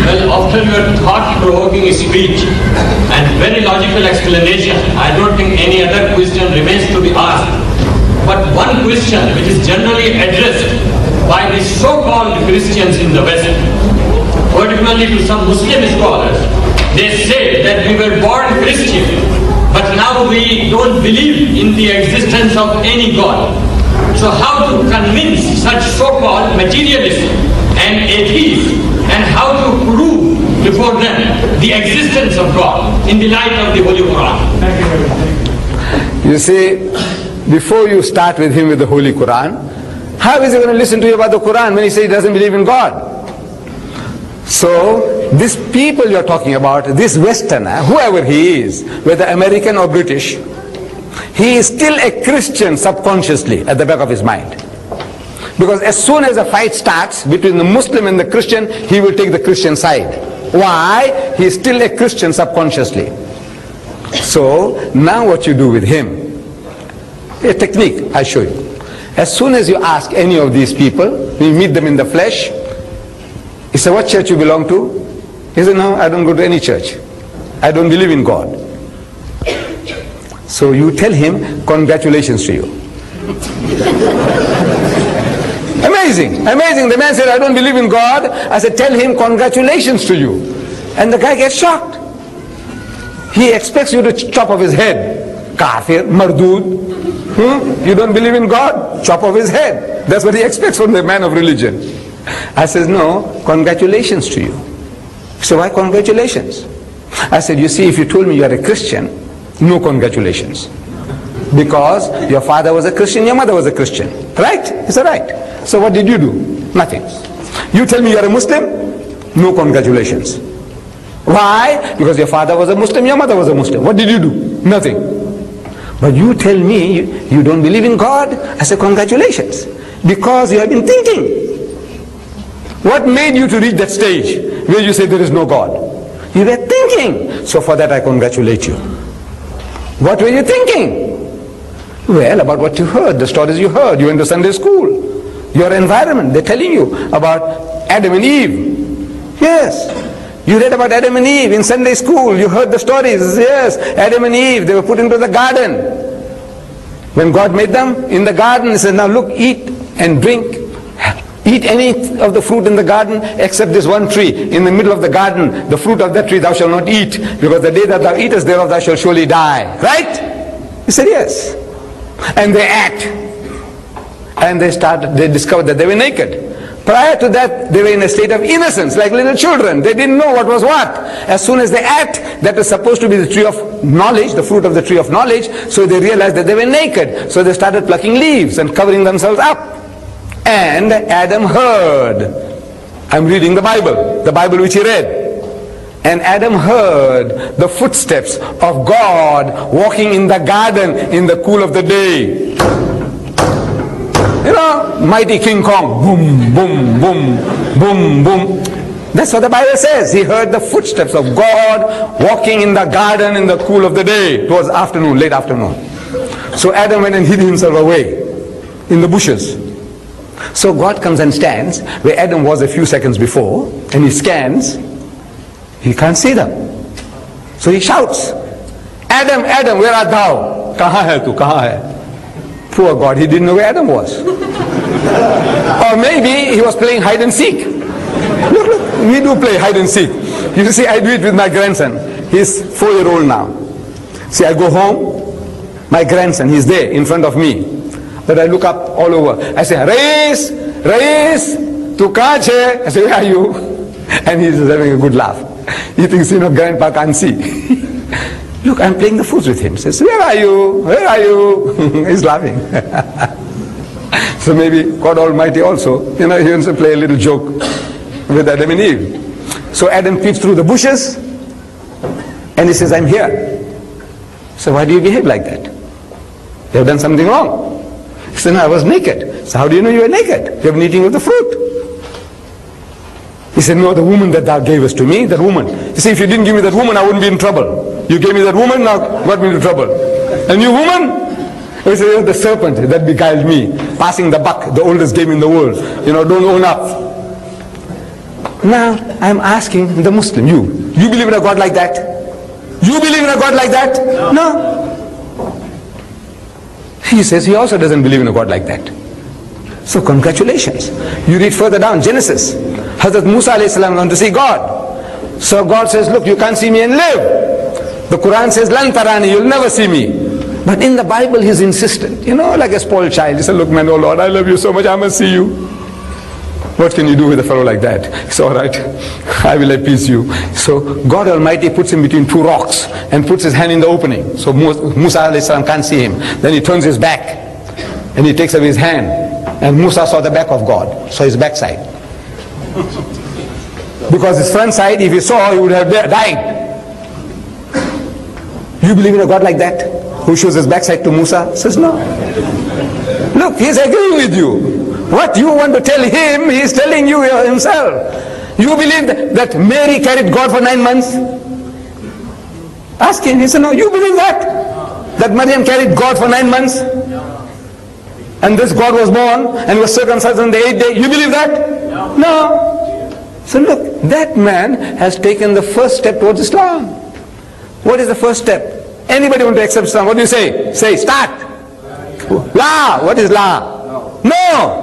Well, after your thought-provoking speech and very logical explanation, I don't think any other question remains to be asked. But one question which is generally addressed by the so-called Christians in the West, particularly to some Muslim scholars, they say that we were born Christian, but now we don't believe in the existence of any God. So how to convince such so-called materialists and atheists, and how to prove before them the existence of God in the light of the Holy Quran? You see, before you start with him with the Holy Quran, how is he going to listen to you about the Quran when he says he doesn't believe in God? So, these people you're talking about, this Westerner, whoever he is, whether American or British, he is still a Christian subconsciously at the back of his mind. Because as soon as a fight starts between the Muslim and the Christian, he will take the Christian side. Why? He is still a Christian subconsciously. So, now what you do with him, a technique I'll show you. As soon as you ask any of these people, you meet them in the flesh, he said, what church you belong to? He said, no, I don't go to any church. I don't believe in God. So you tell him, congratulations to you. Amazing, amazing. The man said, I don't believe in God. I said, tell him, congratulations to you. And the guy gets shocked. He expects you to chop off his head. Kafir, mardood. You don't believe in God? Chop off his head. That's what he expects from the man of religion. I said, no, congratulations to you. He said, why congratulations? I said, you see, if you told me you are a Christian, no congratulations. Because your father was a Christian, your mother was a Christian. Right? He said, right. So what did you do? Nothing. You tell me you are a Muslim? No congratulations. Why? Because your father was a Muslim, your mother was a Muslim. What did you do? Nothing. But you tell me you don't believe in God? I said, congratulations. Because you have been thinking. What made you to reach that stage where you say there is no God? You were thinking. So for that I congratulate you. What were you thinking? Well, about what you heard, the stories you heard. You went to Sunday school. Your environment, they're telling you about Adam and Eve. Yes. You read about Adam and Eve in Sunday school. You heard the stories. Yes, Adam and Eve, they were put into the garden. When God made them in the garden, he said, now look, eat and drink. Eat any of the fruit in the garden except this one tree. In the middle of the garden, the fruit of that tree thou shalt not eat, because the day that thou eatest thereof thou shalt surely die. Right? He said, yes. And they ate. And they discovered that they were naked. Prior to that, they were in a state of innocence, like little children. They didn't know what was what. As soon as they ate, that was supposed to be the tree of knowledge, the fruit of the tree of knowledge, so they realized that they were naked. So they started plucking leaves and covering themselves up. And Adam heard. I'm reading the Bible which he read. And Adam heard the footsteps of God walking in the garden in the cool of the day. You know, mighty King Kong, boom, boom, boom, boom, boom. That's what the Bible says. He heard the footsteps of God walking in the garden in the cool of the day. It was afternoon, late afternoon. So Adam went and hid himself away in the bushes. So God comes and stands where Adam was a few seconds before, and he scans. He can't see them. So he shouts, Adam, Adam, where art thou? Kahan hai tu, kahan hai? Poor God, he didn't know where Adam was. Or maybe he was playing hide and seek. Look, we do play hide and seek. You see, I do it with my grandson. He's 4-year-old now. See, I go home, my grandson, he's there in front of me. But I look up all over. I say, Rais, Rais, tu kahan hai? I say, where are you? And he's having a good laugh. He thinks, grandpa can't see. Look, I'm playing the fools with him. He says, where are you? Where are you? He's laughing. So maybe God Almighty also, he wants to play a little joke with Adam and Eve. So Adam peeps through the bushes and he says, I'm here. So why do you behave like that? You have done something wrong. He said, no, I was naked. So how do you know you were naked? You have been eating of the fruit. He said, no, the woman that thou gavest to me, that woman. You see, if you didn't give me that woman, I wouldn't be in trouble. You gave me that woman, now got me into trouble. A new woman? He said, the serpent that beguiled me, passing the buck, the oldest game in the world. Don't own up. Now, I'm asking the Muslim, you believe in a God like that? You believe in a God like that? No. He says he also doesn't believe in a God like that. So congratulations. You read further down, Genesis. Hazrat Musa alayhi salam wanted to see God. So God says, look, you can't see me and live. The Quran says, Lan tarani, you'll never see me. But in the Bible, he's insistent. You know, like a spoiled child. He said, look man, oh Lord, I love you so much, I must see you. What can you do with a fellow like that? It's all right, I will appease you. So God Almighty puts him between two rocks and puts his hand in the opening. So Musa alayhi salam can't see him. Then he turns his back and he takes away his hand. And Musa saw the back of God, so his backside. Because his front side, if he saw, he would have died. You believe in a God like that? Who shows his backside to Musa? Says no. Look, he's agreeing with you. What you want to tell him, he is telling you himself. You believe that Mary carried God for 9 months? Ask him. He said, no, you believe that? That Maryam carried God for 9 months? And this God was born and was circumcised on the 8th day. You believe that? No. So look, that man has taken the first step towards Islam. What is the first step? Anybody want to accept Islam? What do you say? Say, start. La. What is la? No.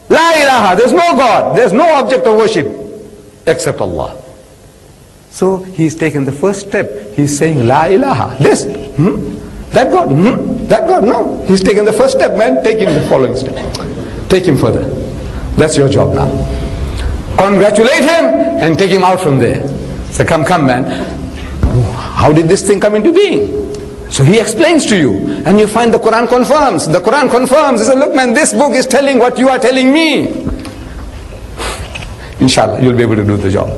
La ilaha. There's no God. There's no object of worship except Allah. So he's taken the first step. He's saying la ilaha. This. That God. That God. No. He's taken the first step, man. Take him the following step. Take him further. That's your job now. Congratulate him and take him out from there. Say, come, man. How did this thing come into being? So he explains to you, and you find the Quran confirms. The Quran confirms. He says, look man, this book is telling what you are telling me. Inshallah, you'll be able to do the job.